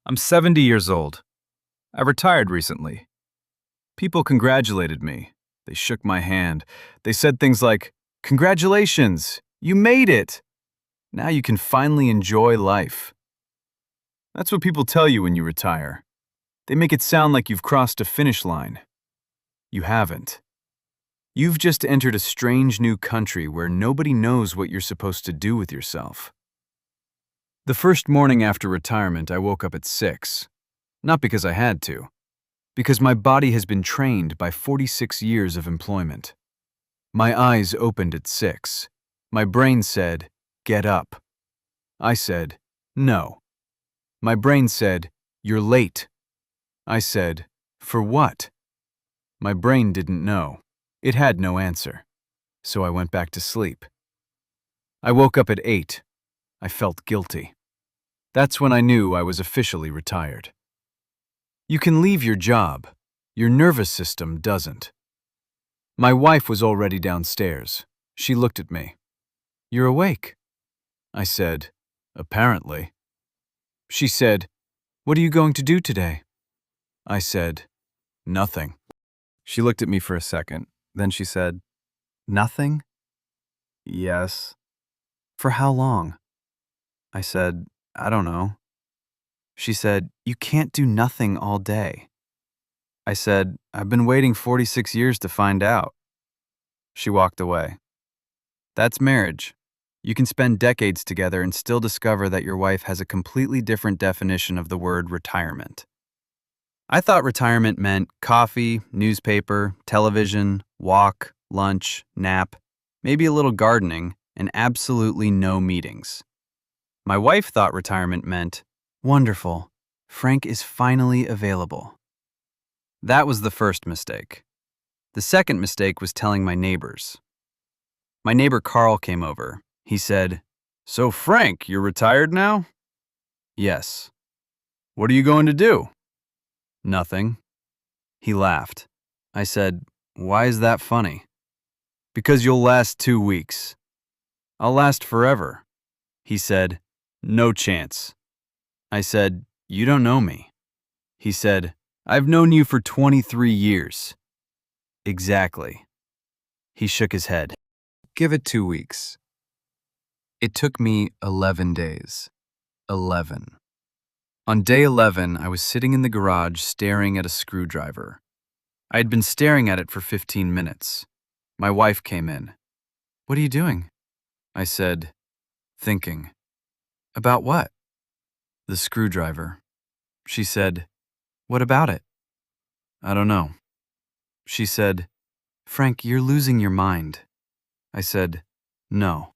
I'm 70 years old. I retired recently. People congratulated me. They shook my hand. They said things like, "Congratulations, you made it. Now you can finally enjoy life." That's what people tell you when you retire. They make it sound like you've crossed a finish line. You haven't. You've just entered a strange new country where nobody knows what you're supposed to do with yourself. The first morning after retirement, I woke up at 6. Not because I had to, because my body has been trained by 46 years of employment. My eyes opened at 6. My brain said, "Get up." I said, "No." My brain said, "You're late." I said, "For what?" My brain didn't know. It had no answer. So I went back to sleep. I woke up at 8. I felt guilty. That's when I knew I was officially retired. You can leave your job. Your nervous system doesn't. My wife was already downstairs. She looked at me. "You're awake." I said, "Apparently." She said, "What are you going to do today?" I said, "Nothing." She looked at me for a second. Then she said, "Nothing?" "Yes." "For how long?" I said, "I don't know." She said, "You can't do nothing all day." I said, "I've been waiting 46 years to find out." She walked away. That's marriage. You can spend decades together and still discover that your wife has a completely different definition of the word retirement. I thought retirement meant coffee, newspaper, television, walk, lunch, nap, maybe a little gardening, and absolutely no meetings. My wife thought retirement meant, "Wonderful, Frank is finally available." That was the first mistake. The second mistake was telling my neighbors. My neighbor Carl came over. He said, "So Frank, you're retired now?" "Yes." "What are you going to do?" "Nothing." He laughed. I said, "Why is that funny?" "Because you'll last 2 weeks." "I'll last forever." He said, "No chance." I said, "You don't know me." He said, "I've known you for 23 years. "Exactly." He shook his head. "Give it 2 weeks." It took me 11 days. 11. On day 11, I was sitting in the garage staring at a screwdriver. I had been staring at it for 15 minutes. My wife came in. "What are you doing?" I said, "Thinking." "About what?" "The screwdriver." She said, "What about it?" "I don't know." She said, "Frank, you're losing your mind." I said, "No."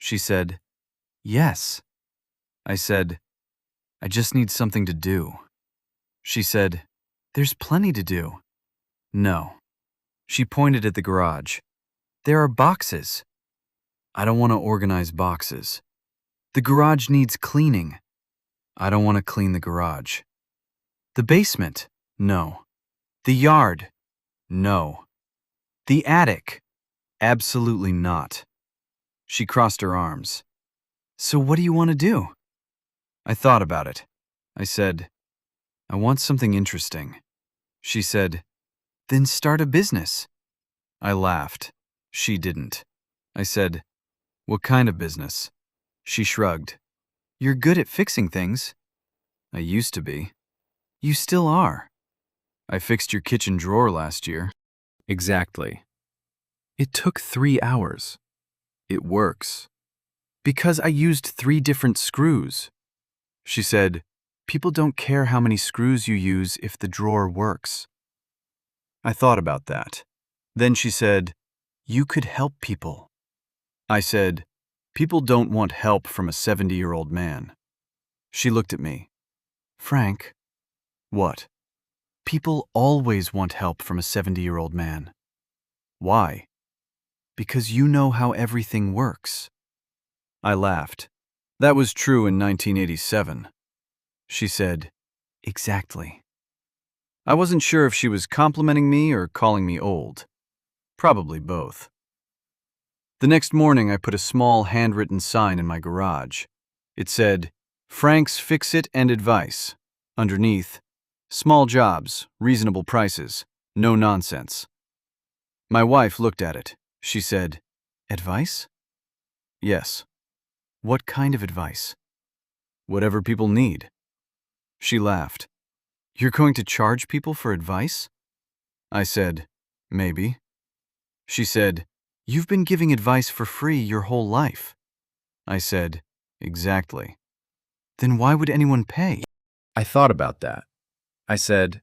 She said, "Yes." I said, "I just need something to do." She said, "There's plenty to do." "No." She pointed at the garage. "There are boxes." "I don't want to organize boxes." "The garage needs cleaning." "I don't want to clean the garage." "The basement." "No." "The yard." "No." "The attic." "Absolutely not." She crossed her arms. "So what do you want to do?" I thought about it. I said, "I want something interesting." She said, "Then start a business." I laughed. She didn't. I said, "What kind of business?" She shrugged. "You're good at fixing things." "I used to be." "You still are." "I fixed your kitchen drawer last year." "Exactly." "It took 3 hours." "It works." "Because I used 3 different screws." She said, "People don't care how many screws you use if the drawer works." I thought about that. Then she said, "You could help people." I said, "People don't want help from a 70-year-old man." She looked at me. "Frank." "What?" "People always want help from a 70-year-old man." "Why?" "Because you know how everything works." I laughed. That was true in 1987. She said, "Exactly." I wasn't sure if she was complimenting me or calling me old. Probably both. The next morning, I put a small handwritten sign in my garage. It said, "Frank's Fix-It and Advice. Underneath, small jobs, reasonable prices, no nonsense. My wife looked at it. She said, "Advice?" "Yes." "What kind of advice?" "Whatever people need." She laughed. "You're going to charge people for advice?" I said, "Maybe." She said, "You've been giving advice for free your whole life." I said, "Exactly." "Then why would anyone pay?" I thought about that. I said,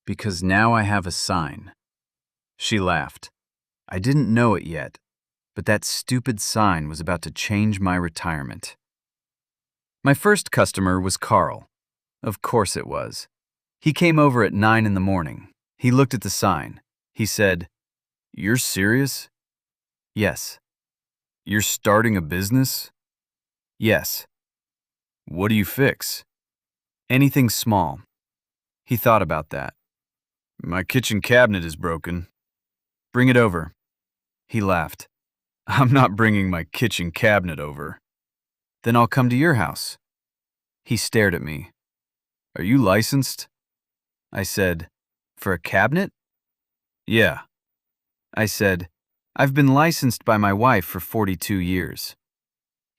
"Because now I have a sign." She laughed. I didn't know it yet, but that stupid sign was about to change my retirement. My first customer was Carl. Of course it was. He came over at 9 in the morning. He looked at the sign. He said, "You're serious?" "Yes." "You're starting a business?" "Yes." "What do you fix?" "Anything small." He thought about that. "My kitchen cabinet is broken." "Bring it over." He laughed. "I'm not bringing my kitchen cabinet over." "Then I'll come to your house." He stared at me. "Are you licensed?" I said, "For a cabinet?" "Yeah." I said, "I've been licensed by my wife for 42 years.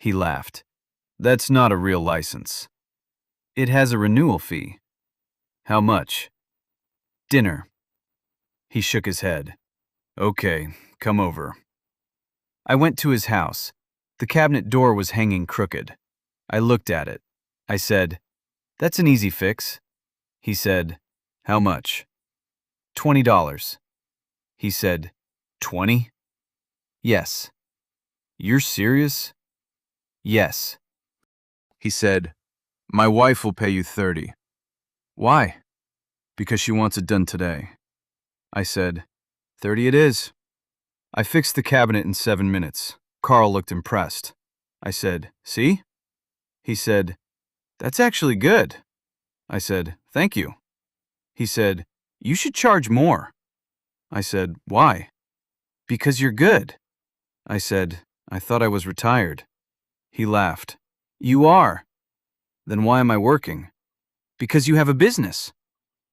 He laughed. "That's not a real license." "It has a renewal fee." "How much?" "Dinner." He shook his head. "Okay, come over." I went to his house. The cabinet door was hanging crooked. I looked at it. I said, "That's an easy fix." He said, "How much?" $20. He said, "20?" "Yes." "You're serious?" "Yes." He said, "My wife will pay you 30. "Why?" "Because she wants it done today." I said, 30 it is." I fixed the cabinet in 7 minutes. Carl looked impressed. I said, "See?" He said, "That's actually good." I said, "Thank you." He said, "You should charge more." I said, "Why?" "Because you're good." I said, "I thought I was retired." He laughed. "You are." "Then why am I working?" "Because you have a business."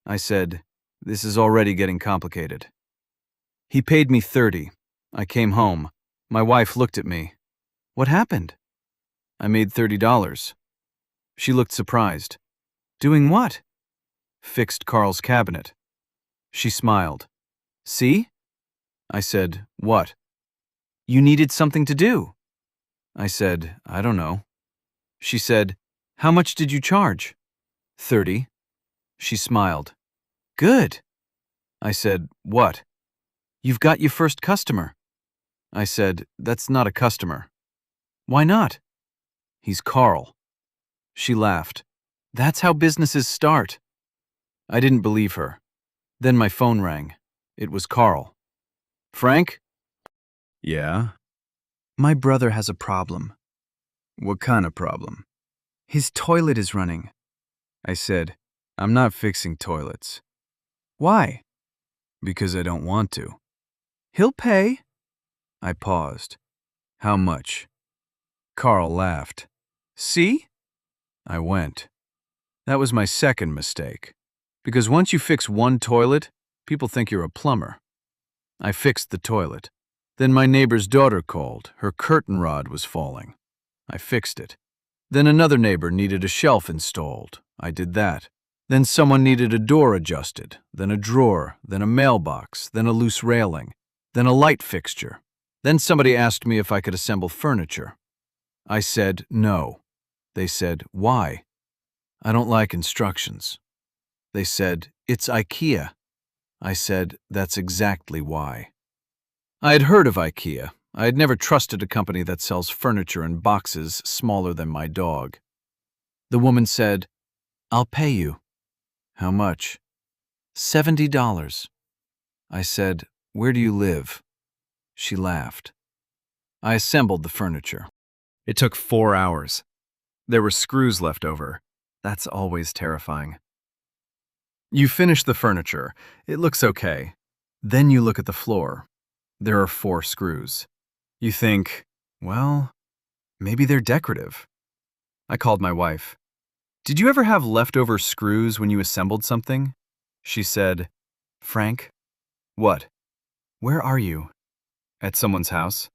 I said, "This is already getting complicated." He paid me 30. I came home. My wife looked at me. "What happened?" "I made $30. She looked surprised. "Doing what?" "Fixed Carl's cabinet." She smiled. "See?" I said, "What?" "You needed something to do." I said, "I don't know." She said, "How much did you charge?" 30. She smiled. "Good." I said, "What?" "You've got your first customer." I said, "That's not a customer." "Why not?" "He's Carl." She laughed. "That's how businesses start." I didn't believe her. Then my phone rang. It was Carl. "Frank?" "Yeah?" "My brother has a problem." "What kind of problem?" "His toilet is running." I said, "I'm not fixing toilets." "Why?" "Because I don't want to." "He'll pay." I paused. "How much?" Carl laughed. "See?" I went. That was my second mistake. Because once you fix one toilet, people think you're a plumber. I fixed the toilet. Then my neighbor's daughter called. Her curtain rod was falling. I fixed it. Then another neighbor needed a shelf installed. I did that. Then someone needed a door adjusted, then a drawer, then a mailbox, then a loose railing, then a light fixture. Then somebody asked me if I could assemble furniture. I said no. They said, "Why?" "I don't like instructions." They said, "It's IKEA." I said, "That's exactly why." I had heard of IKEA. I had never trusted a company that sells furniture in boxes smaller than my dog. The woman said, "I'll pay you." "How much?" $70. I said, "Where do you live?" She laughed. I assembled the furniture. It took 4 hours. There were screws left over. That's always terrifying. You finish the furniture. It looks okay. Then you look at the floor. There are 4 screws. You think, well, maybe they're decorative. I called my wife. Did you ever have leftover screws when you assembled something? She said, Frank, what? Where are you? At someone's house.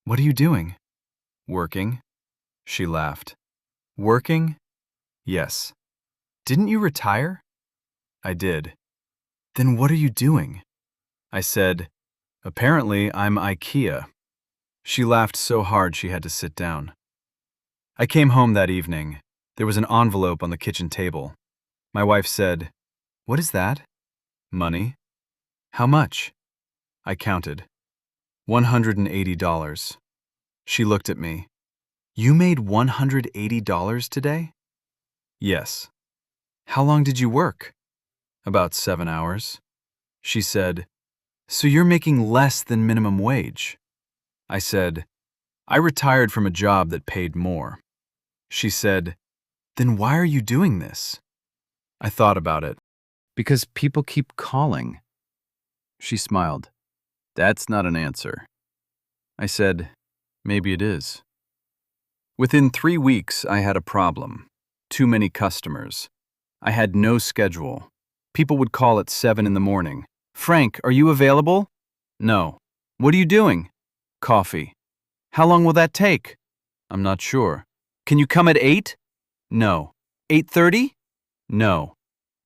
What are you doing? Working. She laughed. Working? Yes. Didn't you retire? I did. Then what are you doing? I said, apparently I'm IKEA. She laughed so hard she had to sit down. I came home that evening. There was an envelope on the kitchen table. My wife said, what is that? Money. How much? I counted. $180. She looked at me. You made $180 today? Yes. How long did you work? About 7 hours. She said, so you're making less than minimum wage. I said, I retired from a job that paid more. She said, then why are you doing this? I thought about it. Because people keep calling. She smiled. That's not an answer. I said, maybe it is. Within 3 weeks, I had a problem. Too many customers. I had no schedule. People would call at 7 in the morning. Frank, are you available? No. What are you doing? Coffee. How long will that take? I'm not sure. Can you come at 8? No. 8:30? No.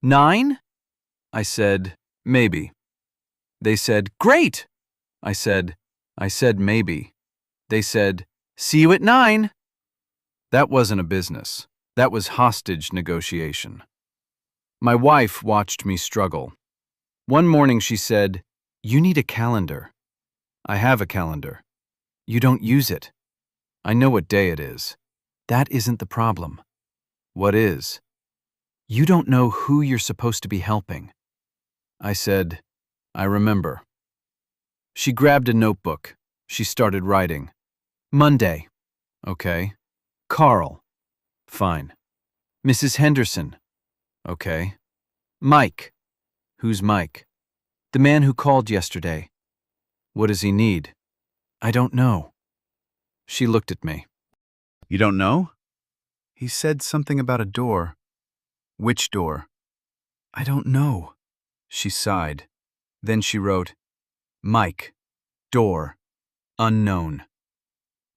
9? I said, maybe. They said, great. I said maybe. They said, see you at 9. That wasn't a business. That was hostage negotiation. My wife watched me struggle. One morning she said, you need a calendar. I have a calendar. You don't use it. I know what day it is. That isn't the problem. What is? You don't know who you're supposed to be helping. I said, I remember. She grabbed a notebook. She started writing. Monday. Okay. Carl. Fine. Mrs. Henderson. Okay. Mike. Who's Mike? The man who called yesterday. What does he need? I don't know. She looked at me. You don't know? He said something about a door. Which door? I don't know. She sighed. Then she wrote, Mike. Door. Unknown.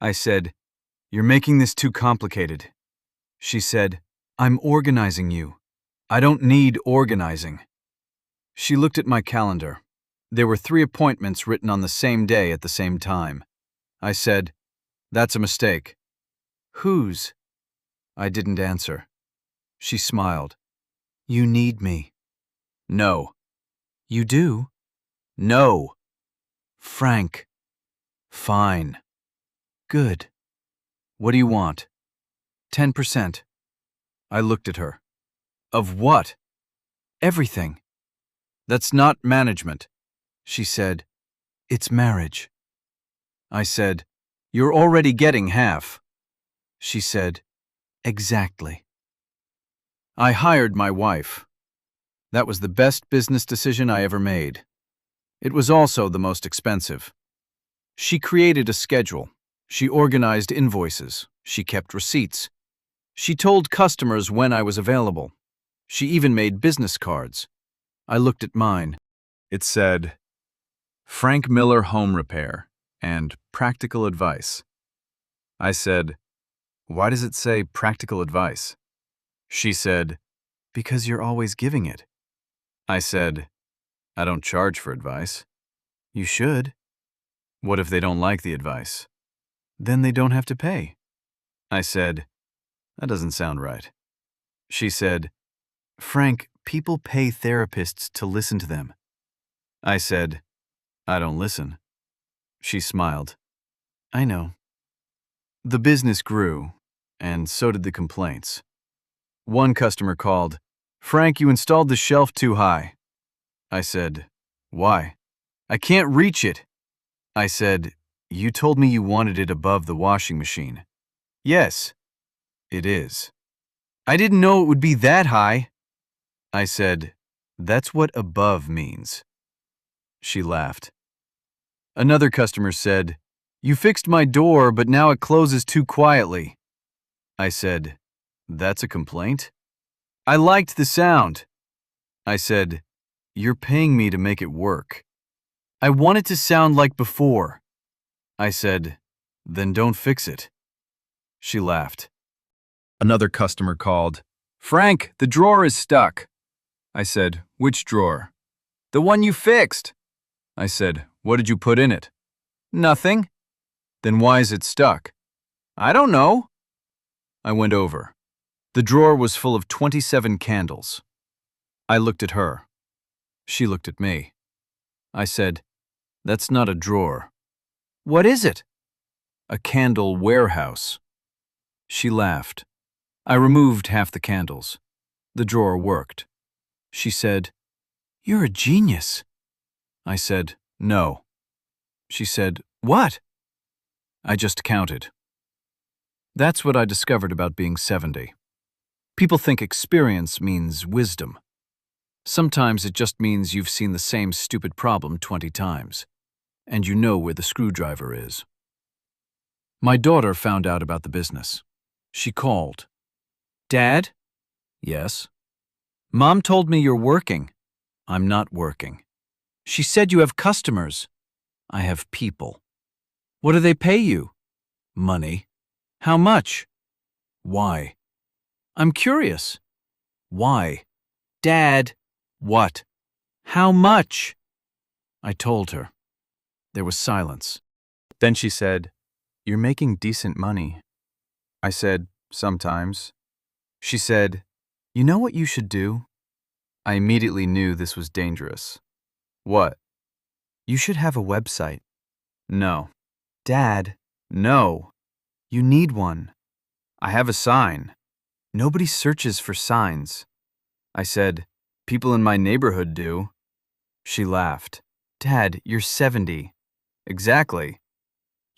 I said, you're making this too complicated. She said, I'm organizing you. I don't need organizing. She looked at my calendar. There were 3 appointments written on the same day at the same time. I said, that's a mistake. Whose? I didn't answer. She smiled. You need me. No. You do? No. Frank. Fine. Good. What do you want? 10%. I looked at her. Of what? Everything. That's not management. She said, it's marriage. I said, you're already getting half. She said, exactly. I hired my wife. That was the best business decision I ever made. It was also the most expensive. She created a schedule. She organized invoices. She kept receipts. She told customers when I was available. She even made business cards. I looked at mine. It said, Frank Miller Home Repair and Practical Advice. I said, why does it say practical advice? She said, because you're always giving it. I said, I don't charge for advice. You should. What if they don't like the advice? Then they don't have to pay. I said, that doesn't sound right. She said, Frank, people pay therapists to listen to them. I said, I don't listen. She smiled. I know. The business grew, and so did the complaints. One customer called, Frank, you installed the shelf too high. I said, why? I can't reach it. I said, you told me you wanted it above the washing machine. Yes, it is. I didn't know it would be that high. I said, that's what above means. She laughed. Another customer said, you fixed my door, but now it closes too quietly. I said, that's a complaint? I liked the sound. I said, "You're paying me to make it work." I want it to sound like before. I said, "Then don't fix it." She laughed. Another customer called. "Frank, the drawer is stuck." I said, "Which drawer?" "The one you fixed." I said, "What did you put in it?" "Nothing." "Then why is it stuck?" "I don't know." I went over. The drawer was full of 27 candles. I looked at her. She looked at me. I said, "That's not a drawer." "What is it?" "A candle warehouse." She laughed. I removed half the candles. The drawer worked. She said, "You're a genius." I said, "No." She said, "What?" I just counted. That's what I discovered about being 70. People think experience means wisdom. Sometimes it just means you've seen the same stupid problem 20 times, and you know where the screwdriver is. My daughter found out about the business. She called. "Dad?" "Yes." "Mom told me you're working." "I'm not working." "She said you have customers." "I have people." "What do they pay you?" "Money." "How much?" "Why?" "I'm curious." "Why?" "Dad." "What?" "How much?" I told her. There was silence. Then she said, "You're making decent money." I said, "Sometimes." She said, "You know what you should do?" I immediately knew this was dangerous. "What?" "You should have a website." "No." "Dad." "No." "You need one." "I have a sign." "Nobody searches for signs." I said, "People in my neighborhood do." She laughed. "Dad, you're 70. "Exactly."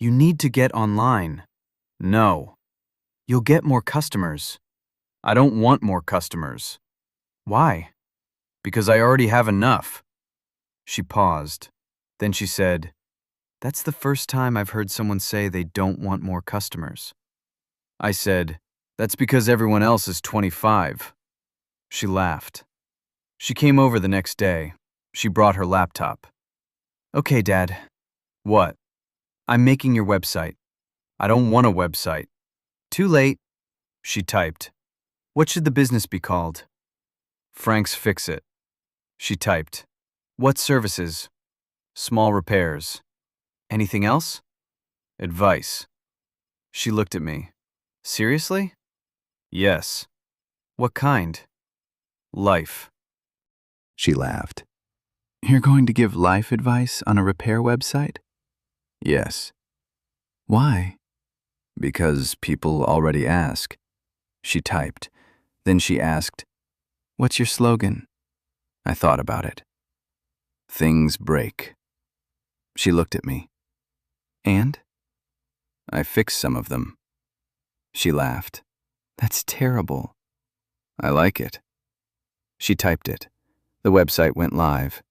"You need to get online." "No." "You'll get more customers." "I don't want more customers." "Why?" "Because I already have enough." She paused. Then she said, "That's the first time I've heard someone say they don't want more customers." I said, "That's because everyone else is 25. She laughed. She came over the next day. She brought her laptop. "Okay, Dad." "What?" "I'm making your website." "I don't want a website." "Too late." She typed. "What should the business be called?" "Frank's Fix It." She typed. "What services?" "Small repairs." "Anything else?" "Advice." She looked at me. "Seriously?" "Yes." "What kind?" "Life." She laughed. "You're going to give life advice on a repair website?" "Yes." "Why?" "Because people already ask." She typed. Then she asked, "What's your slogan?" I thought about it. "Things break." She looked at me. "And?" "I fixed some of them." She laughed. "That's terrible." "I like it." She typed it. The website went live.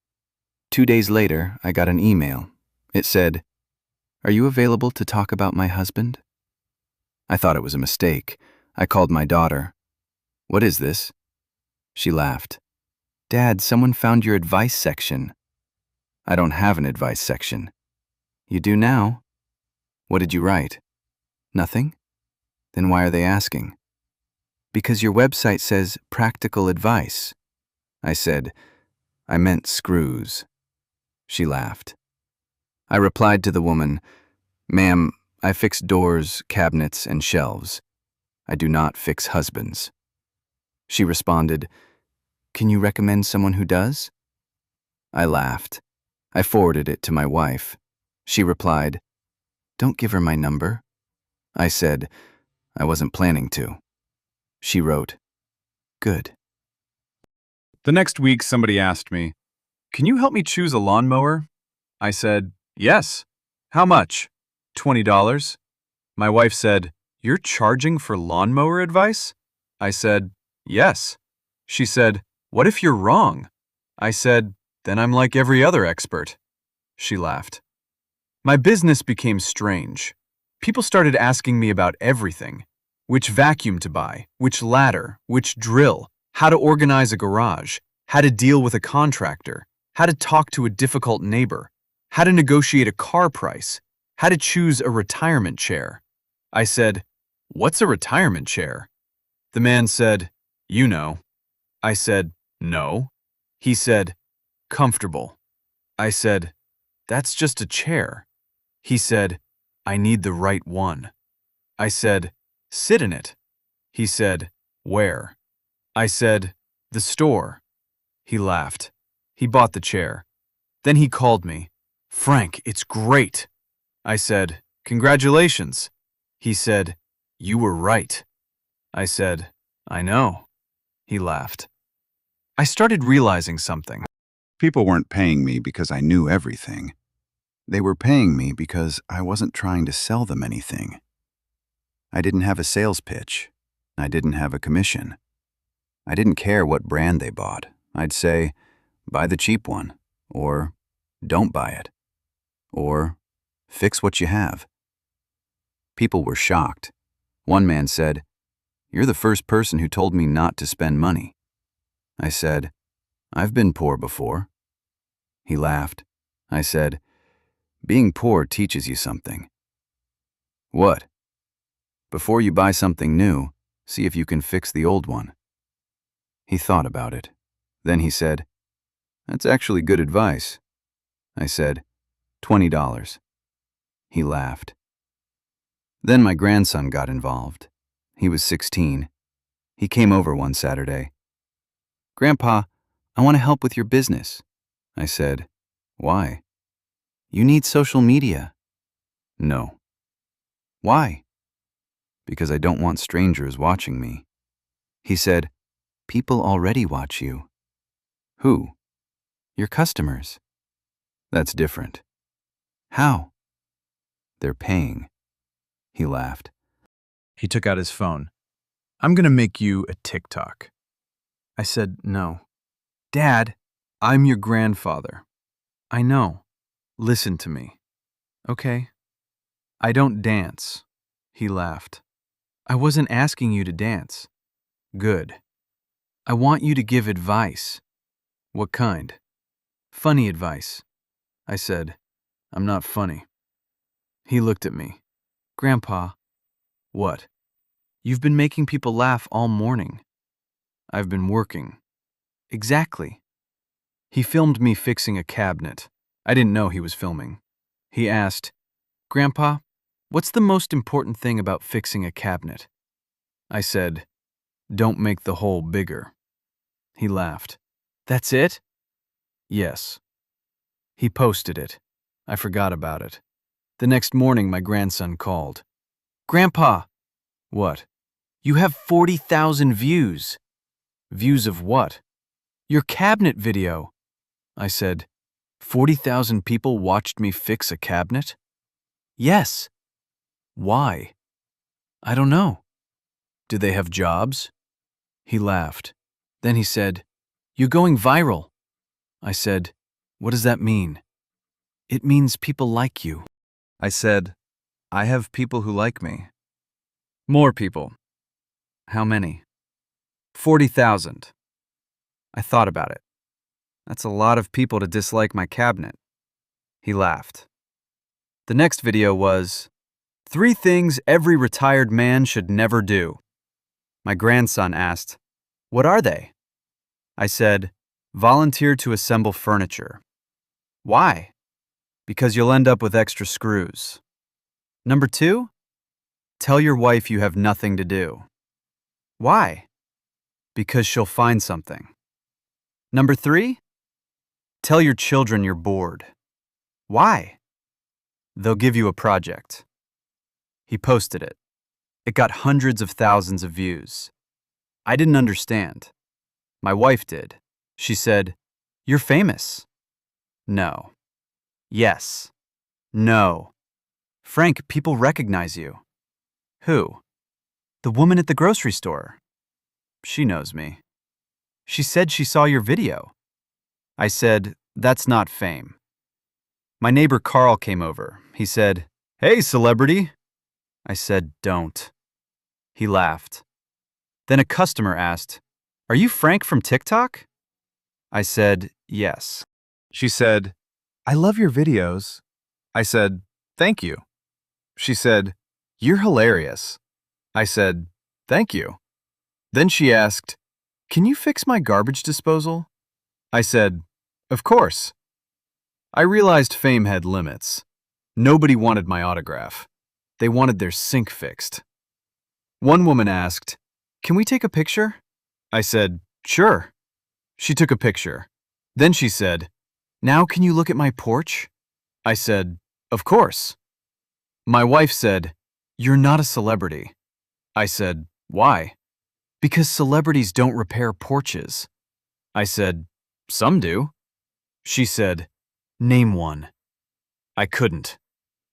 2 days later, I got an email. It said, "Are you available to talk about my husband?" I thought it was a mistake. I called my daughter. "What is this?" She laughed. "Dad, someone found your advice section." "I don't have an advice section." "You do now." "What did you write?" "Nothing." "Then why are they asking?" "Because your website says practical advice." I said, "I meant screws." She laughed. I replied to the woman, "Ma'am, I fix doors, cabinets, and shelves. I do not fix husbands." She responded, "Can you recommend someone who does?" I laughed. I forwarded it to my wife. She replied, "Don't give her my number." I said, "I wasn't planning to." She wrote, "Good." The next week, somebody asked me, "Can you help me choose a lawnmower?" I said, "Yes." "How much?" $20. My wife said, "You're charging for lawnmower advice?" I said, "Yes." She said, "What if you're wrong?" I said, "Then I'm like every other expert." She laughed. My business became strange. People started asking me about everything. Which vacuum to buy, which ladder, which drill. how to organize a garage, how to deal with a contractor, how to talk to a difficult neighbor, how to negotiate a car price, how to choose a retirement chair. I said, "What's a retirement chair?" The man said, "You know." I said, "No." He said, "Comfortable." I said, "That's just a chair." He said, "I need the right one." I said, "Sit in it." He said, "Where?" I said, "The store." He laughed. He bought the chair. Then he called me. "Frank, it's great." I said, "Congratulations." He said, "You were right." I said, "I know." He laughed. I started realizing something. People weren't paying me because I knew everything. They were paying me because I wasn't trying to sell them anything. I didn't have a sales pitch. I didn't have a commission. I didn't care what brand they bought. I'd say, buy the cheap one, or don't buy it, or fix what you have. People were shocked. One man said, "You're the first person who told me not to spend money." I said, "I've been poor before." He laughed. I said, "Being poor teaches you something." "What?" "Before you buy something new, see if you can fix the old one." He thought about it. Then he said, "That's actually good advice." I said, $20. He laughed. Then my grandson got involved. He was 16. He came over one Saturday. "Grandpa, I want to help with your business." I said, "Why?" "You need social media." "No." "Why?" "Because I don't want strangers watching me." He said, "People already watch you." "Who?" "Your customers." "That's different." "How?" "They're paying." He laughed. He took out his phone. "I'm going to make you a TikTok." I said, "No." "Dad, I'm your grandfather." "I know. Listen to me." "Okay." "I don't dance." He laughed. "I wasn't asking you to dance." "Good." "I want you to give advice." "What kind?" "Funny advice." I said, "I'm not funny." He looked at me. "Grandpa." "What?" "You've been making people laugh all morning." "I've been working." "Exactly." He filmed me fixing a cabinet. I didn't know he was filming. He asked, "Grandpa, what's the most important thing about fixing a cabinet?" I said, "Don't make the hole bigger." He laughed. "That's it?" "Yes." He posted it. I forgot about it. The next morning, my grandson called. "Grandpa." "What?" "You have 40,000 views." "Views of what?" "Your cabinet video." I said, 40,000 people watched me fix a cabinet?" "Yes." "Why?" "I don't know." "Do they have jobs?" He laughed. Then he said, "You're going viral." I said, "What does that mean?" "It means people like you." I said, "I have people who like me." "More people." "How many?" 40,000. I thought about it. That's a lot of people to dislike my cabinet. He laughed. The next video was 3 things every retired man should never do. My grandson asked, "What are they?" I said, "Volunteer to assemble furniture." "Why?" "Because you'll end up with extra screws." Number 2, tell your wife you have nothing to do. "Why?" "Because she'll find something." Number 3, tell your children you're bored. "Why?" "They'll give you a project." He posted it. It got hundreds of thousands of views. I didn't understand. My wife did. She said, "You're famous." No. Yes. No. "Frank, people recognize you." "Who?" "The woman at the grocery store." "She knows me." "She said she saw your video." I said, "That's not fame." My neighbor Carl came over. He said, "Hey, celebrity." I said, "Don't." He laughed. Then a customer asked, Are you Frank from TikTok? I said, yes. She said, I love your videos. I said, thank you. She said, you're hilarious. I said, thank you. Then she asked, can you fix my garbage disposal? I said, of course. I realized fame had limits. Nobody wanted my autograph. They wanted their sink fixed. One woman asked, can we take a picture? I said, sure. She took a picture. Then she said, now can you look at my porch? I said, of course. My wife said, you're not a celebrity. I said, why? Because celebrities don't repair porches. I said, some do. She said, name one. I couldn't.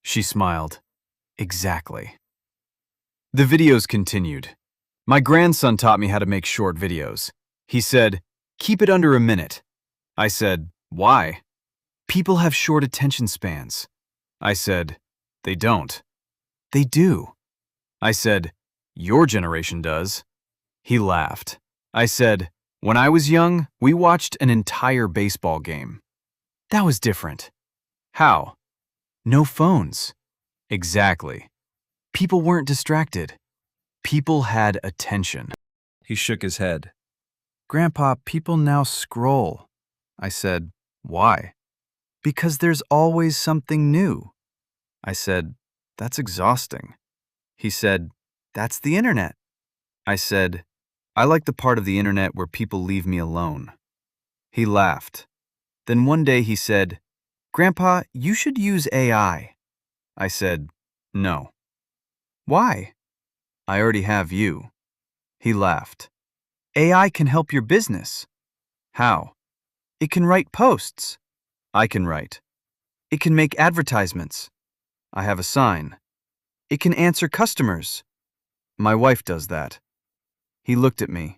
She smiled. Exactly. The videos continued. My grandson taught me how to make short videos. He said, keep it under a minute. I said, why? People have short attention spans. I said, they don't. They do. I said, your generation does. He laughed. I said, when I was young, we watched an entire baseball game. That was different. How? No phones. Exactly. People weren't distracted. People had attention. He shook his head. Grandpa, people now scroll. I said, why? Because there's always something new. I said, that's exhausting. He said, that's the internet. I said, I like the part of the internet where people leave me alone. He laughed. Then one day he said, Grandpa, you should use AI. I said, no. Why? I already have you. He laughed. AI can help your business. How? It can write posts. I can write. It can make advertisements. I have a sign. It can answer customers. My wife does that. He looked at me.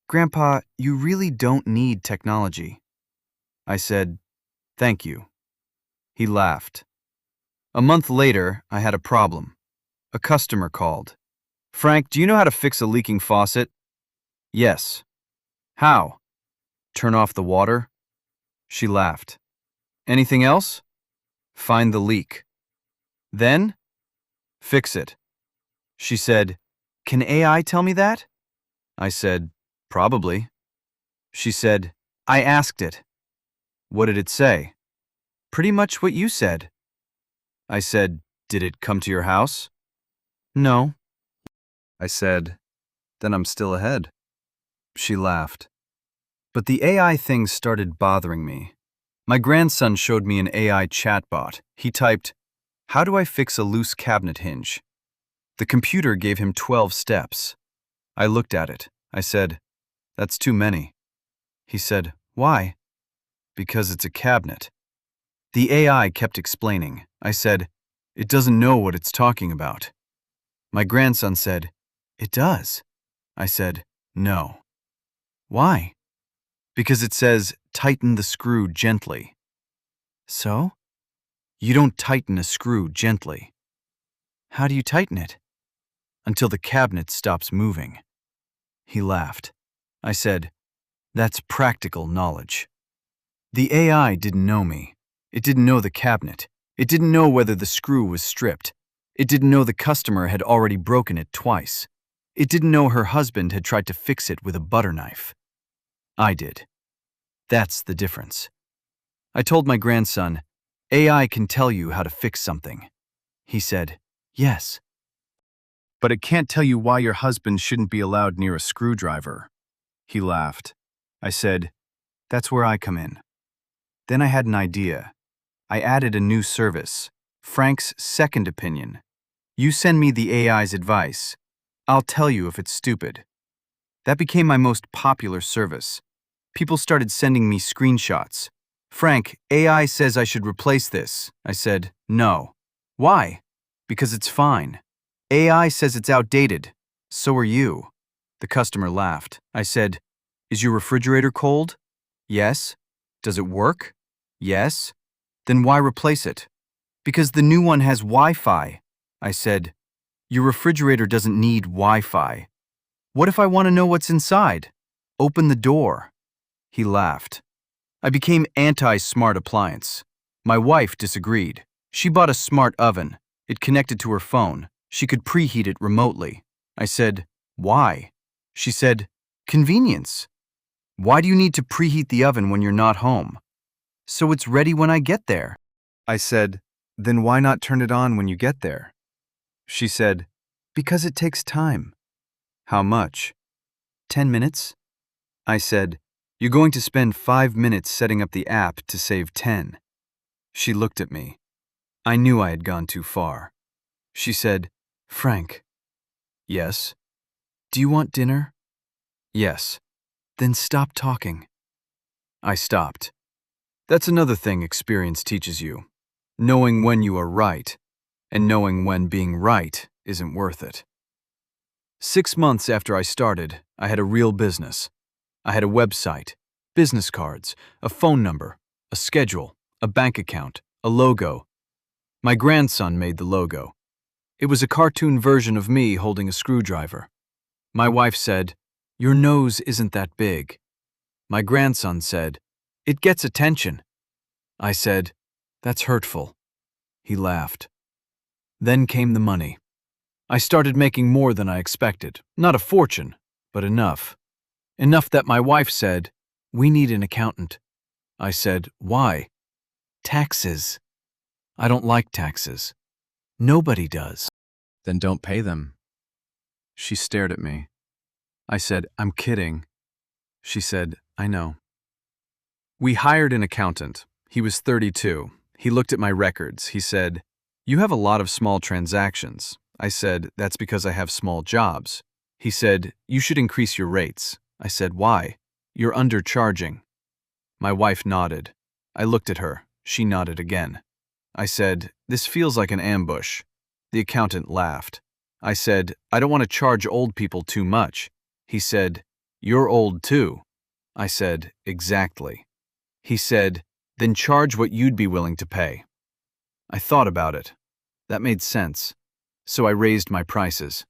Grandpa, you really don't need technology. I said, thank you. He laughed. A month later, I had a problem. A customer called. Frank, do you know how to fix a leaking faucet? Yes. How? Turn off the water? She laughed. Anything else? Find the leak. Then? Fix it. She said, can AI tell me that? I said, probably. She said, I asked it. What did it say? Pretty much what you said. I said, did it come to your house? No. I said, then I'm still ahead. She laughed. But the AI thing started bothering me. My grandson showed me an AI chatbot. He typed, how do I fix a loose cabinet hinge? The computer gave him 12 steps. I looked at it. I said, that's too many. He said, why? Because it's a cabinet. The AI kept explaining. I said, it doesn't know what it's talking about. My grandson said, it does. I said, no. Why? Because it says, tighten the screw gently. So? You don't tighten a screw gently. How do you tighten it? Until the cabinet stops moving. He laughed. I said, that's practical knowledge. The AI didn't know me. It didn't know the cabinet. It didn't know whether the screw was stripped. It didn't know the customer had already broken it twice. It didn't know her husband had tried to fix it with a butter knife. I did. That's the difference. I told my grandson, AI can tell you how to fix something. He said, yes. But it can't tell you why your husband shouldn't be allowed near a screwdriver. He laughed. I said, that's where I come in. Then I had an idea. I added a new service, Frank's Second Opinion. You send me the AI's advice. I'll tell you if it's stupid. That became my most popular service. People started sending me screenshots. Frank, AI says I should replace this. I said, no. Why? Because it's fine. AI says it's outdated. So are you. The customer laughed. I said, is your refrigerator cold? Yes. Does it work? Yes. Then why replace it? Because the new one has Wi-Fi. I said, your refrigerator doesn't need Wi-Fi. What if I want to know what's inside? Open the door. He laughed. I became anti-smart appliance. My wife disagreed. She bought a smart oven. It connected to her phone. She could preheat it remotely. I said, "Why?" She said, "Convenience. Why do you need to preheat the oven when you're not home?" "So it's ready when I get there." I said, "Then why not turn it on when you get there?" She said, "Because it takes time." "How much?" 10 minutes? I said, "You're going to spend 5 minutes setting up the app to save 10. She looked at me. I knew I had gone too far. She said, "Frank." "Yes." "Do you want dinner?" "Yes." "Then stop talking." I stopped. That's another thing experience teaches you. Knowing when you are right, and knowing when being right isn't worth it. 6 months after I started, I had a real business. I had a website, business cards, a phone number, a schedule, a bank account, a logo. My grandson made the logo. It was a cartoon version of me holding a screwdriver. My wife said, "Your nose isn't that big." My grandson said, "It gets attention." I said, "That's hurtful." He laughed. Then came the money. I started making more than I expected. Not a fortune, but enough. Enough that my wife said, "We need an accountant." I said, "Why?" "Taxes." I don't like taxes. Nobody does. Then don't pay them. She stared at me. I said, "I'm kidding." She said, "I know." We hired an accountant. He was 32. He looked at my records. He said, "You have a lot of small transactions." I said, "That's because I have small jobs." He said, "You should increase your rates." I said, "Why?" "You're undercharging." My wife nodded. I looked at her. She nodded again. I said, "This feels like an ambush." The accountant laughed. I said, "I don't want to charge old people too much." He said, "You're old too." I said, "Exactly." He said, "Then charge what you'd be willing to pay." I thought about it. That made sense. So I raised my prices.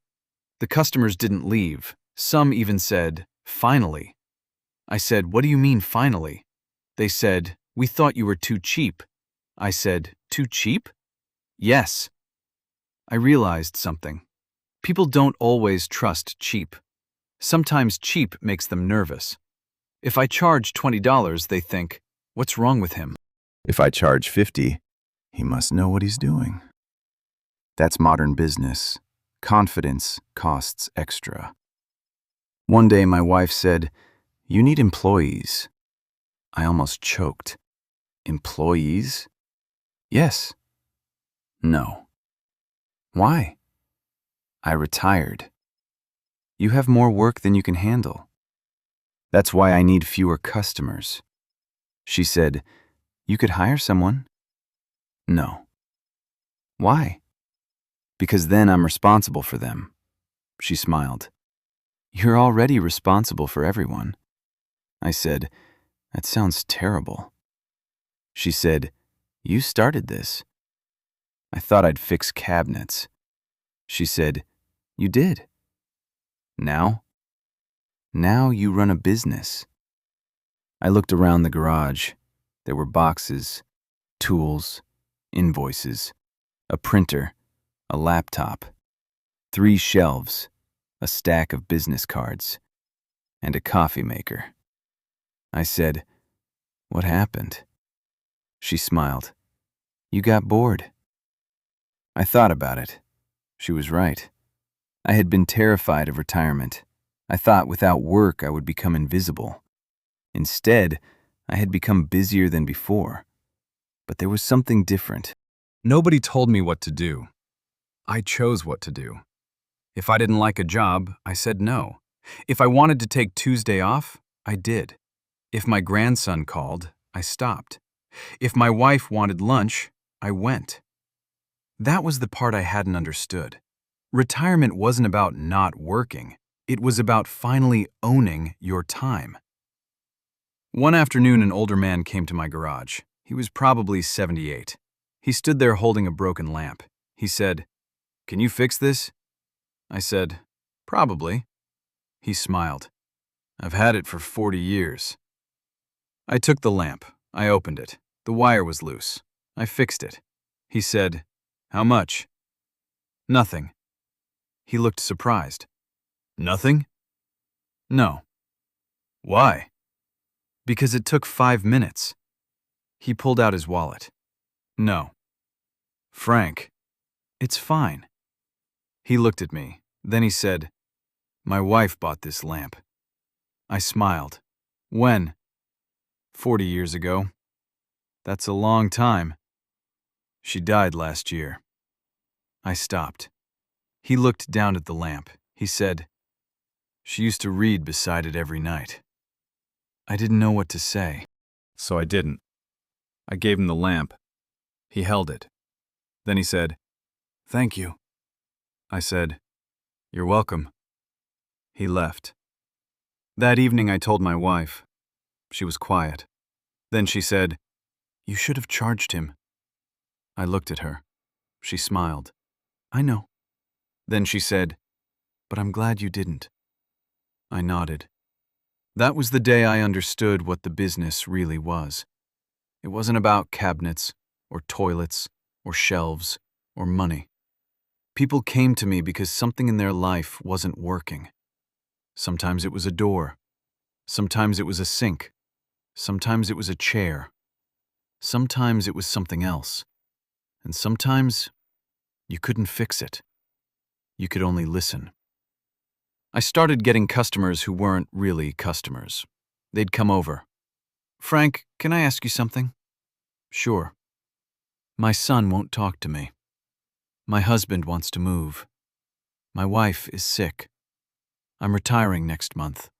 The customers didn't leave. Some even said, "Finally." I said, "What do you mean, finally?" They said, "We thought you were too cheap." I said, "Too cheap?" "Yes." I realized something. People don't always trust cheap. Sometimes cheap makes them nervous. If I charge $20, they think, "What's wrong with him?" If I charge 50, he must know what he's doing. That's modern business. Confidence costs extra. One day my wife said, "You need employees." I almost choked. Employees? Yes. No. Why? I retired. You have more work than you can handle. That's why I need fewer customers. She said, "You could hire someone." No. Why? Because then I'm responsible for them. She smiled. You're already responsible for everyone. I said, "That sounds terrible." She said, "You started this." I thought I'd fix cabinets. She said, "You did." Now? Now you run a business. I looked around the garage. There were boxes, tools, invoices, a printer, a laptop, 3 shelves, a stack of business cards, and a coffee maker. I said, "What happened?" She smiled. "You got bored." I thought about it. She was right. I had been terrified of retirement. I thought without work I would become invisible. Instead, I had become busier than before. But there was something different. Nobody told me what to do. I chose what to do. If I didn't like a job, I said no. If I wanted to take Tuesday off, I did. If my grandson called, I stopped. If my wife wanted lunch, I went. That was the part I hadn't understood. Retirement wasn't about not working. It was about finally owning your time. One afternoon, an older man came to my garage. He was probably 78. He stood there holding a broken lamp. He said, "Can you fix this?" I said, "Probably." He smiled. I've had it for 40 years. I took the lamp. I opened it. The wire was loose. I fixed it. He said, "How much?" "Nothing." He looked surprised. "Nothing?" "No." "Why?" "Because it took 5 minutes." He pulled out his wallet. "No." "Frank, it's fine." He looked at me. Then he said, "My wife bought this lamp." I smiled. "When?" 40 years ago. That's a long time. She died last year. I stopped. He looked down at the lamp. He said, "She used to read beside it every night." I didn't know what to say, so I didn't. I gave him the lamp. He held it. Then he said, "Thank you." I said, "You're welcome." He left. That evening I told my wife. She was quiet. Then she said, "You should have charged him." I looked at her. She smiled. "I know." Then she said, "But I'm glad you didn't." I nodded. That was the day I understood what the business really was. It wasn't about cabinets, or toilets, or shelves, or money. People came to me because something in their life wasn't working. Sometimes it was a door. Sometimes it was a sink. Sometimes it was a chair. Sometimes it was something else. And sometimes you couldn't fix it. You could only listen. I started getting customers who weren't really customers. They'd come over. "Frank, can I ask you something?" "Sure." "My son won't talk to me. My husband wants to move. My wife is sick. I'm retiring next month.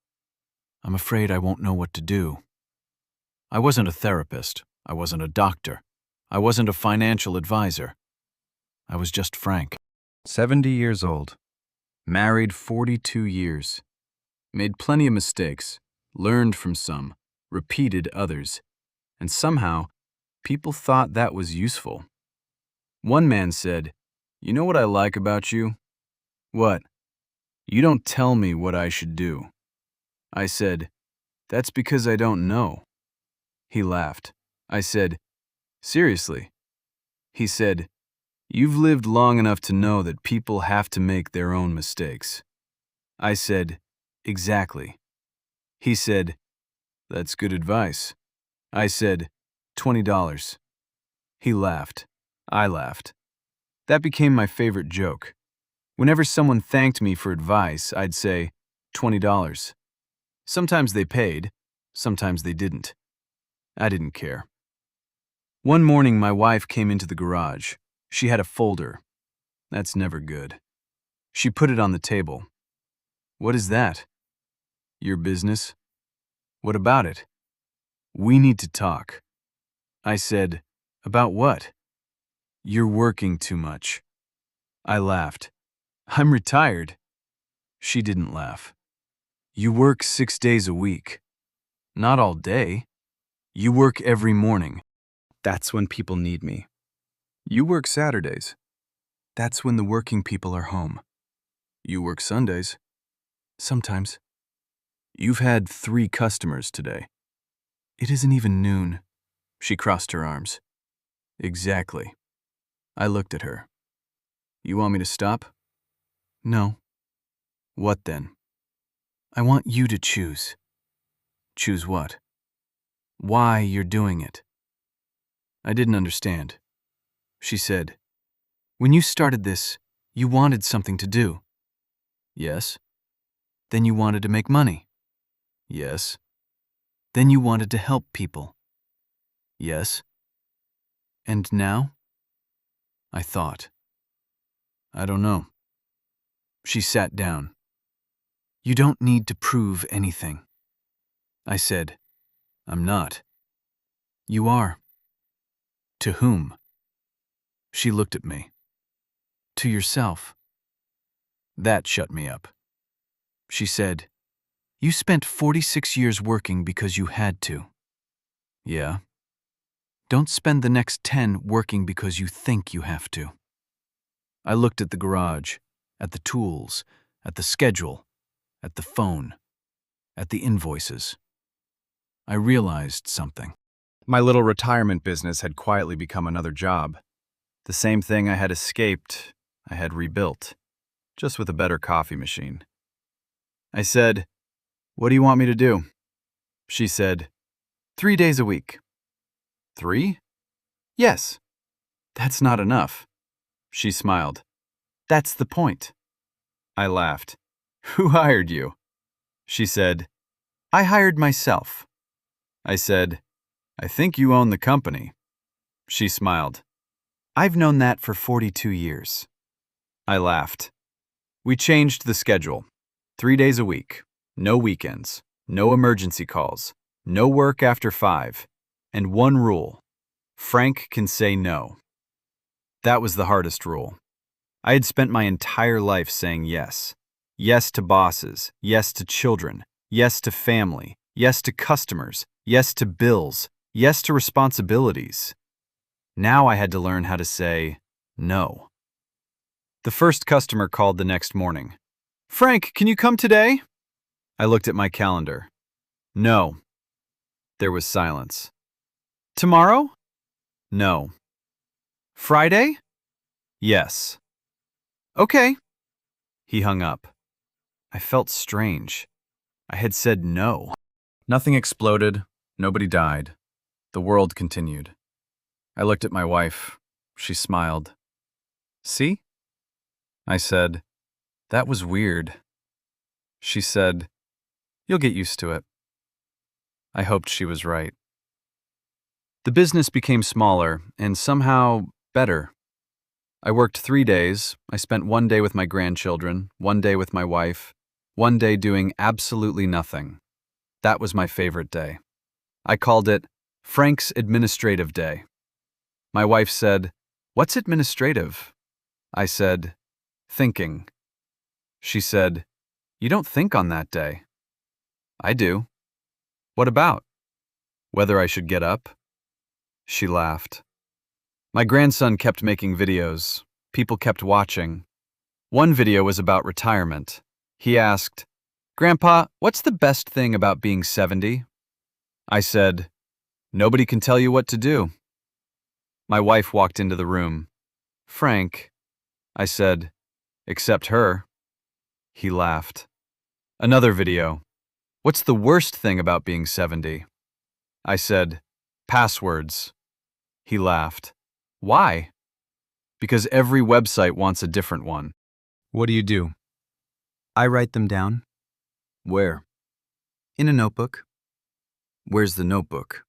I'm afraid I won't know what to do." I wasn't a therapist. I wasn't a doctor. I wasn't a financial advisor. I was just Frank. 70 years old. Married 42 years. Made plenty of mistakes. Learned from some. Repeated others. And somehow, people thought that was useful. One man said, "You know what I like about you?" "What?" "You don't tell me what I should do." I said, "That's because I don't know." He laughed. I said, "Seriously?" He said, "You've lived long enough to know that people have to make their own mistakes." I said, "Exactly." He said, "That's good advice." I said, $20. He laughed. I laughed. That became my favorite joke. Whenever someone thanked me for advice, I'd say, $20. Sometimes they paid, sometimes they didn't. I didn't care. One morning, my wife came into the garage. She had a folder. That's never good. She put it on the table. "What is that?" "Your business." "What about it?" "We need to talk." I said, "About what?" "You're working too much." I laughed. "I'm retired." She didn't laugh. "You work 6 days a week." "Not all day." "You work every morning." That's when people need me. "You work Saturdays." That's when the working people are home. "You work Sundays." "Sometimes." "You've had 3 customers today." "It isn't even noon." She crossed her arms. "Exactly." I looked at her. "You want me to stop?" "No." "What then?" "I want you to choose." "Choose what?" "Why you're doing it." I didn't understand. She said, "When you started this, you wanted something to do." "Yes." "Then you wanted to make money." "Yes." "Then you wanted to help people." "Yes." "And now?" I thought. "I don't know." She sat down. "You don't need to prove anything." I said, "I'm not." "You are." "To whom?" She looked at me. "To yourself." That shut me up. She said, "You spent 46 years working because you had to." "Yeah." "Don't spend the next 10 working because you think you have to." I looked at the garage, at the tools, at the schedule, at the phone. at the invoices. I realized something. My little retirement business had quietly become another job. The same thing I had escaped, I had rebuilt, just with a better coffee machine. I said, "What do you want me to do?" She said, 3 days a week. 3? Yes. That's not enough. She smiled. That's the point. I laughed. Who hired you? She said, I hired myself. I said, I think you own the company. She smiled. I've known that for 42 years. I laughed. We changed the schedule. 3 days a week. No weekends. No emergency calls. No work after 5. And one rule. Frank can say no. That was the hardest rule. I had spent my entire life saying yes. Yes to bosses. Yes to children. Yes to family. Yes to customers. Yes to bills. Yes to responsibilities. Now I had to learn how to say no. The first customer called the next morning. Frank, can you come today? I looked at my calendar. No. There was silence. Tomorrow? No. Friday? Yes. Okay. He hung up. I felt strange. I had said no. Nothing exploded. Nobody died. The world continued. I looked at my wife. She smiled. See? I said, that was weird. She said, you'll get used to it. I hoped she was right. The business became smaller and somehow better. I worked 3 days. I spent 1 day with my grandchildren, 1 day with my wife, 1 day doing absolutely nothing. That was my favorite day. I called it Frank's Administrative Day. My wife said, What's administrative? I said, Thinking. She said, You don't think on that day. I do. What about? Whether I should get up? She laughed. My grandson kept making videos. People kept watching. One video was about retirement. He asked, Grandpa, what's the best thing about being 70? I said, Nobody can tell you what to do. My wife walked into the room. Frank, I said, except her. He laughed. Another video. What's the worst thing about being 70? I said, passwords. He laughed. Why? Because every website wants a different one. What do? I write them down. Where? In a notebook. Where's the notebook?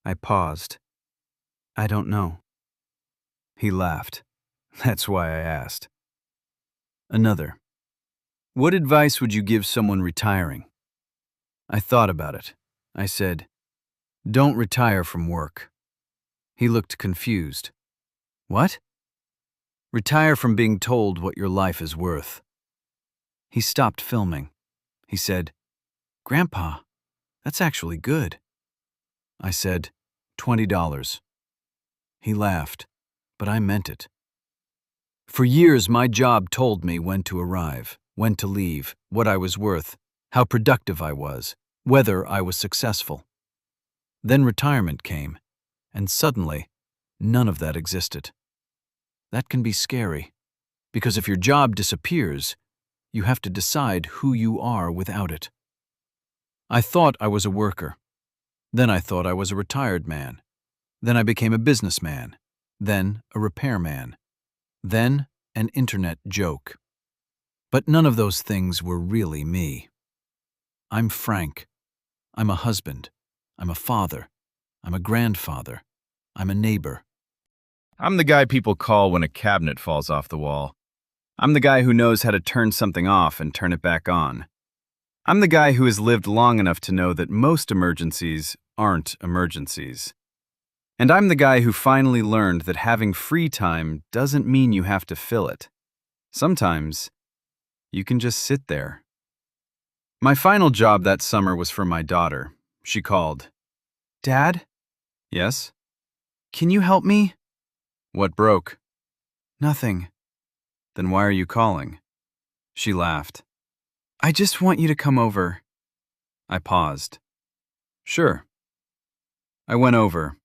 I paused. I don't know. He laughed. That's why I asked. Another. What advice would you give someone retiring? I thought about it. I said, Don't retire from work. He looked confused. What? Retire from being told what your life is worth. He stopped filming. He said, Grandpa, that's actually good. I said, $20. He laughed, but I meant it. For years, my job told me when to arrive, when to leave, what I was worth, how productive I was, whether I was successful. Then retirement came, and suddenly, none of that existed. That can be scary, because if your job disappears, you have to decide who you are without it. I thought I was a worker. Then I thought I was a retired man. Then I became a businessman. Then a repairman. Then an internet joke. But none of those things were really me. I'm Frank. I'm a husband. I'm a father. I'm a grandfather. I'm a neighbor. I'm the guy people call when a cabinet falls off the wall. I'm the guy who knows how to turn something off and turn it back on. I'm the guy who has lived long enough to know that most emergencies aren't emergencies. And I'm the guy who finally learned that having free time doesn't mean you have to fill it. Sometimes, you can just sit there. My final job that summer was for my daughter. She called. Dad? Yes? Can you help me? What broke? Nothing. Then why are you calling? She laughed. I just want you to come over. I paused. Sure. I went over.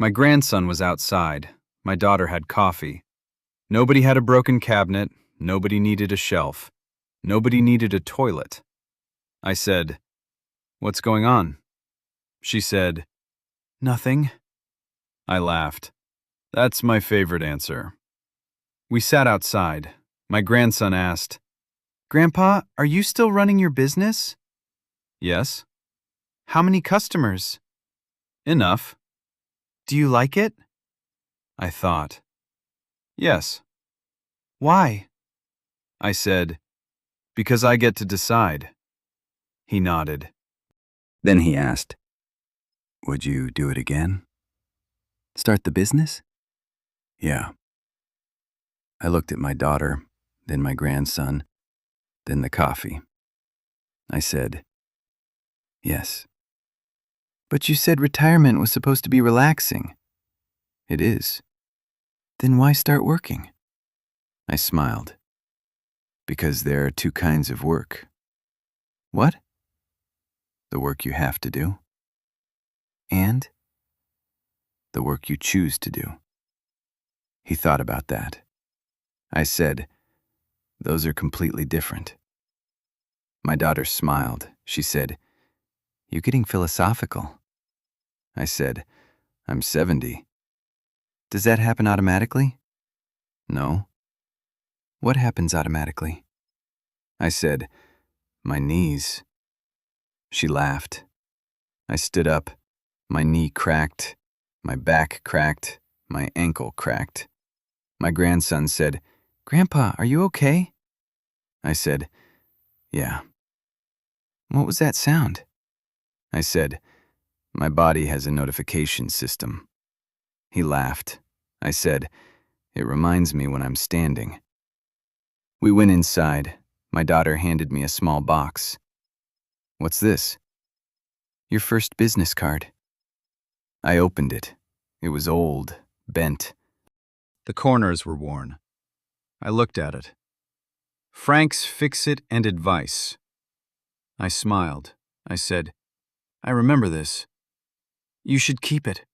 My grandson was outside. My daughter had coffee. Nobody had a broken cabinet. Nobody needed a shelf. Nobody needed a toilet. I said, "What's going on?" She said, "Nothing." I laughed. That's my favorite answer. We sat outside. My grandson asked, "Grandpa, are you still running your business?" "Yes." "How many customers?" "Enough." "Do you like it?" I thought. "Yes." "Why?" I said, "Because I get to decide." He nodded. Then he asked, "Would you do it again? Start the business?" "Yeah." I looked at my daughter, then my grandson, then the coffee. I said, "Yes." "But you said retirement was supposed to be relaxing." "It is." "Then why start working?" I smiled. "Because there are two kinds of work." "What?" "The work you have to do, And? the work you choose to do." He thought about that. I said, "Those are completely different." My daughter smiled. She said, "You're getting philosophical." I said, "I'm 70. Does that happen automatically?" "No." "What happens automatically?" I said, "My knees." She laughed. I stood up. My knee cracked. My back cracked. My ankle cracked. My grandson said, "Grandpa, are you okay?" I said, "Yeah." "What was that sound?" I said, "My body has a notification system." He laughed. I said, "It reminds me when I'm standing." We went inside. My daughter handed me a small box. "What's this?" "Your first business card." I opened it. It was old, bent. The corners were worn. I looked at it. "Frank's Fix-It and Advice." I smiled. I said, "I remember this." "You should keep it."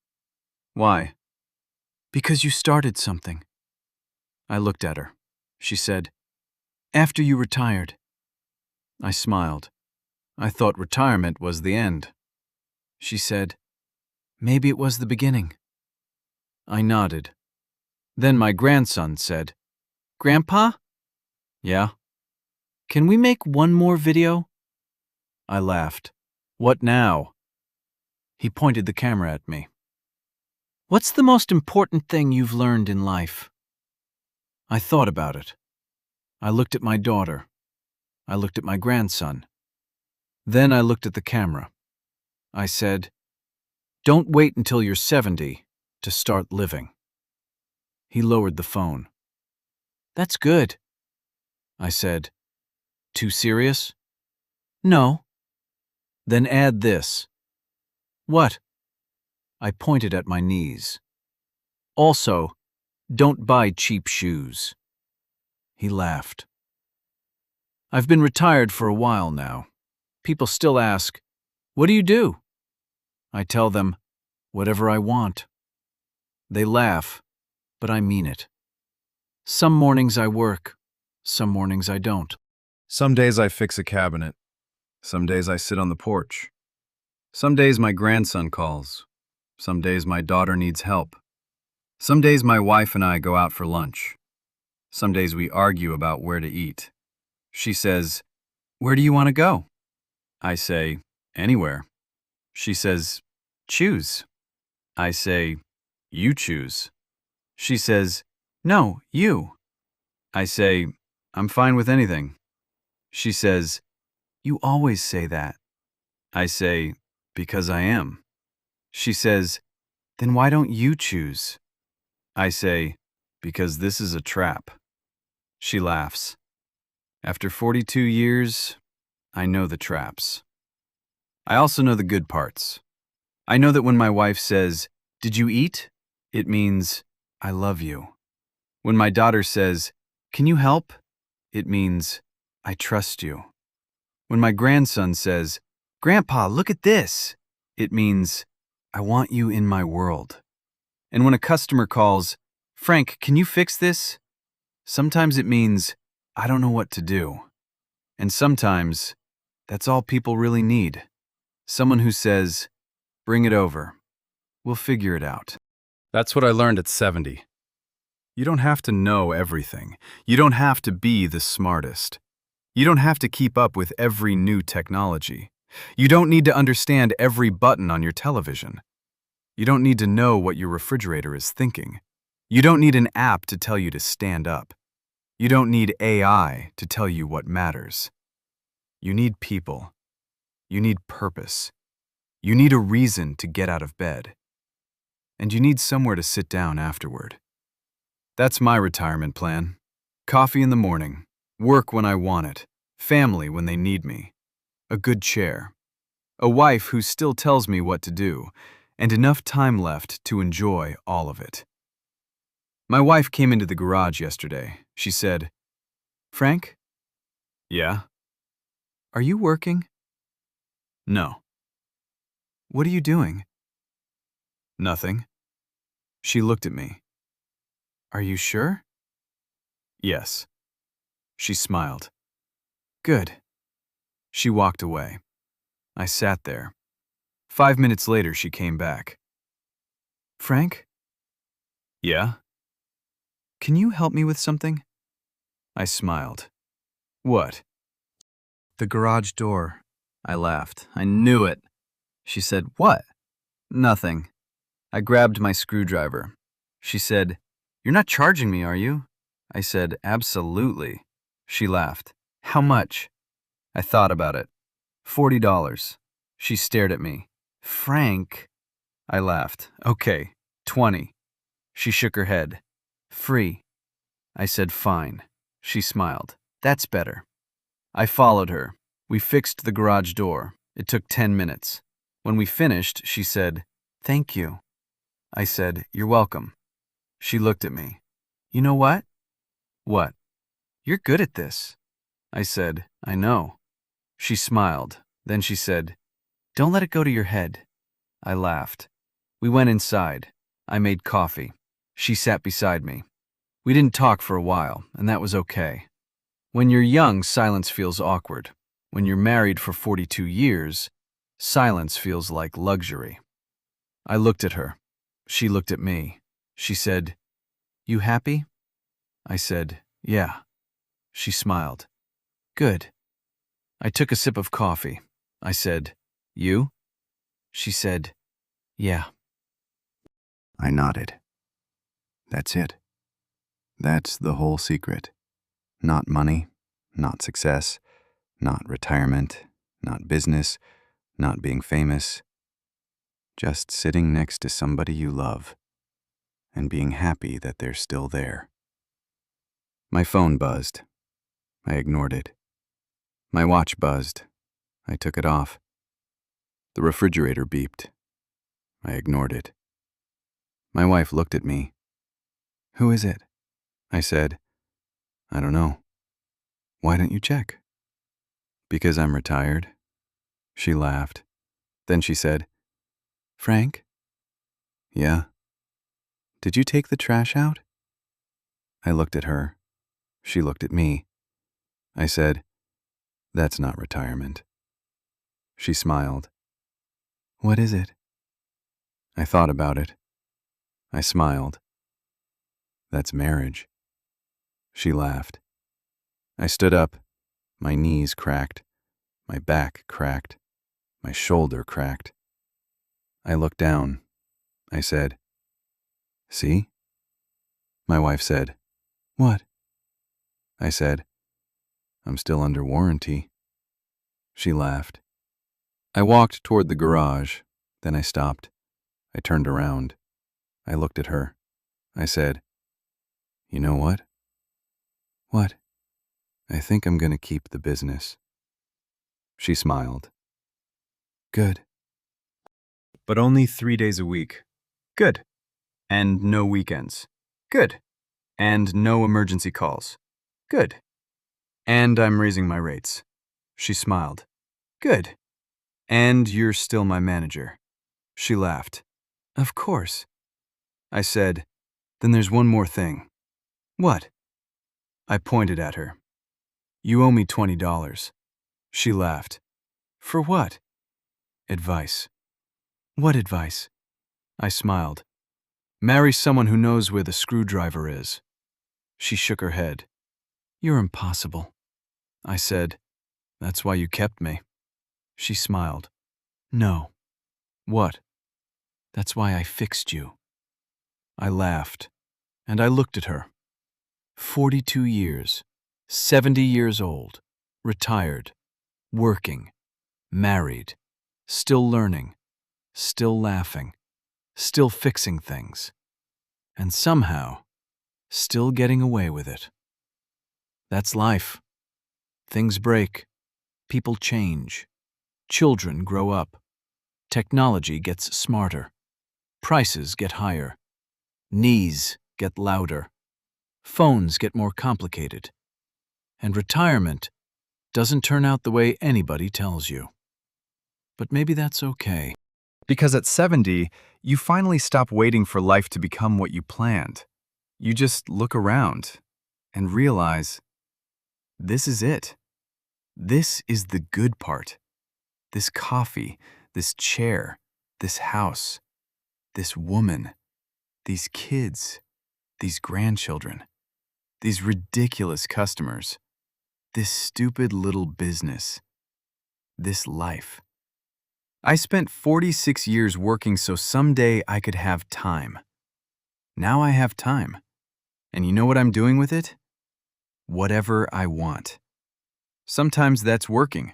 "Why?" "Because you started something." I looked at her. She said, "After you retired." I smiled. I thought retirement was the end. She said, "Maybe it was the beginning." I nodded. Then my grandson said, "Grandpa?" "Yeah?" "Can we make one more video?" I laughed. "What now?" He pointed the camera at me. "What's the most important thing you've learned in life?" I thought about it. I looked at my daughter. I looked at my grandson. Then I looked at the camera. I said, "Don't wait until you're 70 to start living." He lowered the phone. "That's good." I said, "Too serious?" "No." "Then add this." "What?" I pointed at my knees. "Also, don't buy cheap shoes." He laughed. I've been retired for a while now. People still ask, "What do you do?" I tell them, "Whatever I want." They laugh, but I mean it. Some mornings I work, some mornings I don't. Some days I fix a cabinet. Some days I sit on the porch. Some days my grandson calls. Some days my daughter needs help. Some days my wife and I go out for lunch. Some days we argue about where to eat. She says, "Where do you want to go?" I say, "Anywhere." She says, "Choose." I say, "You choose." She says, "No, you." I say, "I'm fine with anything." She says, "You always say that." I say, "Because I am." She says, "Then why don't you choose?" I say, "Because this is a trap." She laughs. After 42 years, I know the traps. I also know the good parts. I know that when my wife says, "Did you eat?" it means, "I love you." When my daughter says, "Can you help?" it means, "I trust you." When my grandson says, Grandpa, look at this. It means, I want you in my world. And when a customer calls, Frank, can you fix this? Sometimes it means, I don't know what to do. And sometimes, that's all people really need. Someone who says, bring it over. We'll figure it out. That's what I learned at 70. You don't have to know everything. You don't have to be the smartest. You don't have to keep up with every new technology. You don't need to understand every button on your television. You don't need to know what your refrigerator is thinking. You don't need an app to tell you to stand up. You don't need AI to tell you what matters. You need people. You need purpose. You need a reason to get out of bed. And you need somewhere to sit down afterward. That's my retirement plan. Coffee in the morning, work when I want it, family when they need me, a good chair, a wife who still tells me what to do, and enough time left to enjoy all of it. My wife came into the garage yesterday. She said, Frank? Yeah? Are you working? No. What are you doing? Nothing. She looked at me. Are you sure? Yes. She smiled. Good. She walked away. I sat there. 5 minutes later, she came back. Frank? Yeah? Can you help me with something? I smiled. What? The garage door. I laughed. I knew it. She said, What? Nothing. I grabbed my screwdriver. She said, You're not charging me, are you? I said, Absolutely. She laughed. How much? I thought about it. $40. She stared at me. Frank? I laughed. Okay, 20. She shook her head. Free. I said, Fine. She smiled. That's better. I followed her. We fixed the garage door. It took 10 minutes. When we finished, she said, Thank you. I said, You're welcome. She looked at me. You know what? What? You're good at this. I said, I know. She smiled. Then she said, Don't let it go to your head. I laughed. We went inside. I made coffee. She sat beside me. We didn't talk for a while, and that was okay. When you're young, silence feels awkward. When you're married for 42 years, silence feels like luxury. I looked at her. She looked at me. She said, You happy? I said, Yeah. She smiled. Good. I took a sip of coffee. I said, You? She said, Yeah. I nodded. That's it. That's the whole secret. Not money, not success, not retirement, not business, not being famous. Just sitting next to somebody you love and being happy that they're still there. My phone buzzed. I ignored it. My watch buzzed. I took it off. The refrigerator beeped. I ignored it. My wife looked at me. Who is it? I said, I don't know. Why don't you check? Because I'm retired. She laughed. Then she said, Frank? Yeah. Did you take the trash out? I looked at her. She looked at me. I said, That's not retirement. She smiled. What is it? I thought about it. I smiled. That's marriage. She laughed. I stood up. My knees cracked. My back cracked. My shoulder cracked. I looked down. I said, See? My wife said, What? I said, I'm still under warranty. She laughed. I walked toward the garage. Then I stopped. I turned around. I looked at her. I said, You know what? What? I think I'm going to keep the business. She smiled. Good. But only 3 days a week. Good. And no weekends. Good. And no emergency calls. Good. And I'm raising my rates. She smiled. Good. And you're still my manager. She laughed. Of course. I said, then there's one more thing. What? I pointed at her. You owe me $20. She laughed. For what? Advice. What advice? I smiled. Marry someone who knows where the screwdriver is. She shook her head. You're impossible. I said, that's why you kept me. She smiled. No. What? That's why I fixed you. I laughed, and I looked at her. 42 years, 70 years old, retired, working, married, still learning, still laughing, still fixing things, and somehow, still getting away with it. That's life. Things break, people change, children grow up, technology gets smarter, prices get higher, knees get louder, phones get more complicated, and retirement doesn't turn out the way anybody tells you. But maybe that's okay. Because at 70, you finally stop waiting for life to become what you planned. You just look around and realize, this is it. This is the good part. This coffee, this chair, this house, this woman, these kids, these grandchildren, these ridiculous customers, this stupid little business, this life. I spent 46 years working so someday I could have time. Now I have time. And you know what I'm doing with it? Whatever I want. Sometimes that's working.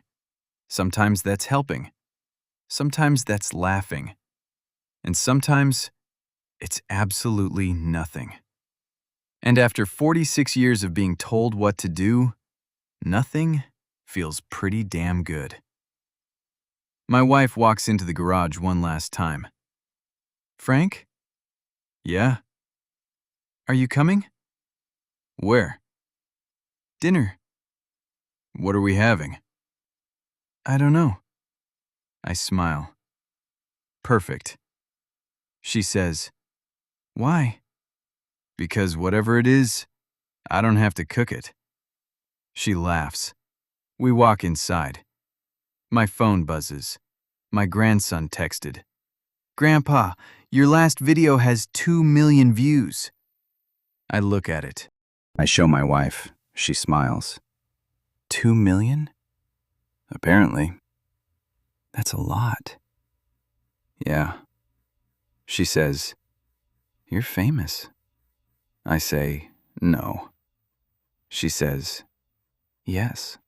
Sometimes that's helping. Sometimes that's laughing. And sometimes it's absolutely nothing. And after 46 years of being told what to do, nothing feels pretty damn good. My wife walks into the garage one last time. Frank? Yeah? Are you coming? Where? Dinner. What are we having? I don't know. I smile. Perfect. She says, why? Because whatever it is, I don't have to cook it. She laughs. We walk inside. My phone buzzes. My grandson texted. Grandpa, your last video has 2 million views. I look at it. I show my wife. She smiles. 2 million? Apparently. That's a lot. Yeah. She says, you're famous. I say, no. She says, yes.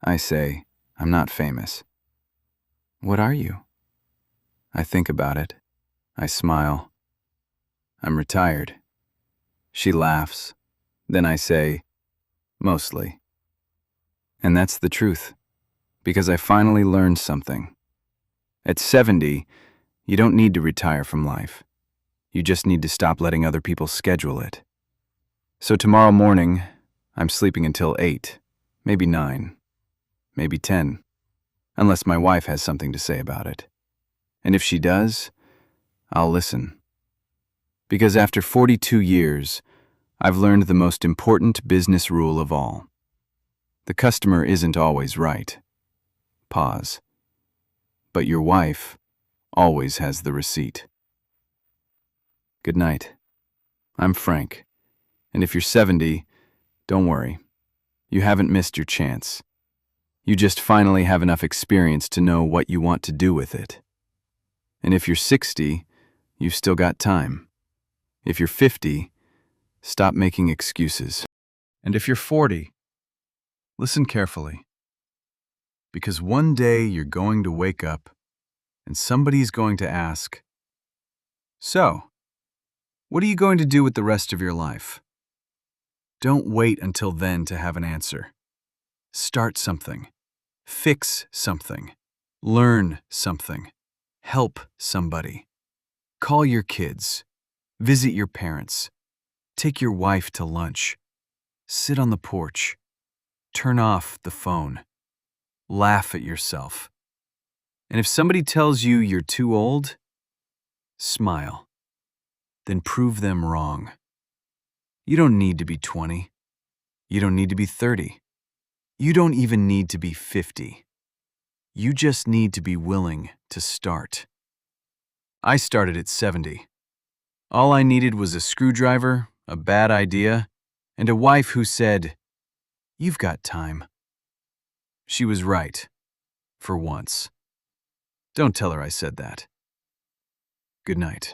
I say, I'm not famous. What are you? I think about it. I smile. I'm retired. She laughs. Then I say, mostly. And that's the truth, because I finally learned something. At 70, you don't need to retire from life. You just need to stop letting other people schedule it. So tomorrow morning, I'm sleeping until 8, maybe 9, maybe 10, unless my wife has something to say about it. And if she does, I'll listen. Because after 42 years, I've learned the most important business rule of all. The customer isn't always right. Pause. But your wife always has the receipt. Good night. I'm Frank. And if you're 70, don't worry. You haven't missed your chance. You just finally have enough experience to know what you want to do with it. And if you're 60, you've still got time. If you're 50, stop making excuses. And if you're 40, listen carefully. Because one day you're going to wake up and somebody's going to ask, so, what are you going to do with the rest of your life? Don't wait until then to have an answer. Start something. Fix something. Learn something. Help somebody. Call your kids. Visit your parents. Take your wife to lunch. Sit on the porch. Turn off the phone. Laugh at yourself. And if somebody tells you you're too old, smile. Then prove them wrong. You don't need to be 20. You don't need to be 30. You don't even need to be 50. You just need to be willing to start. I started at 70. All I needed was a screwdriver, a bad idea, and a wife who said, "You've got time." She was right, for once. Don't tell her I said that. Good night.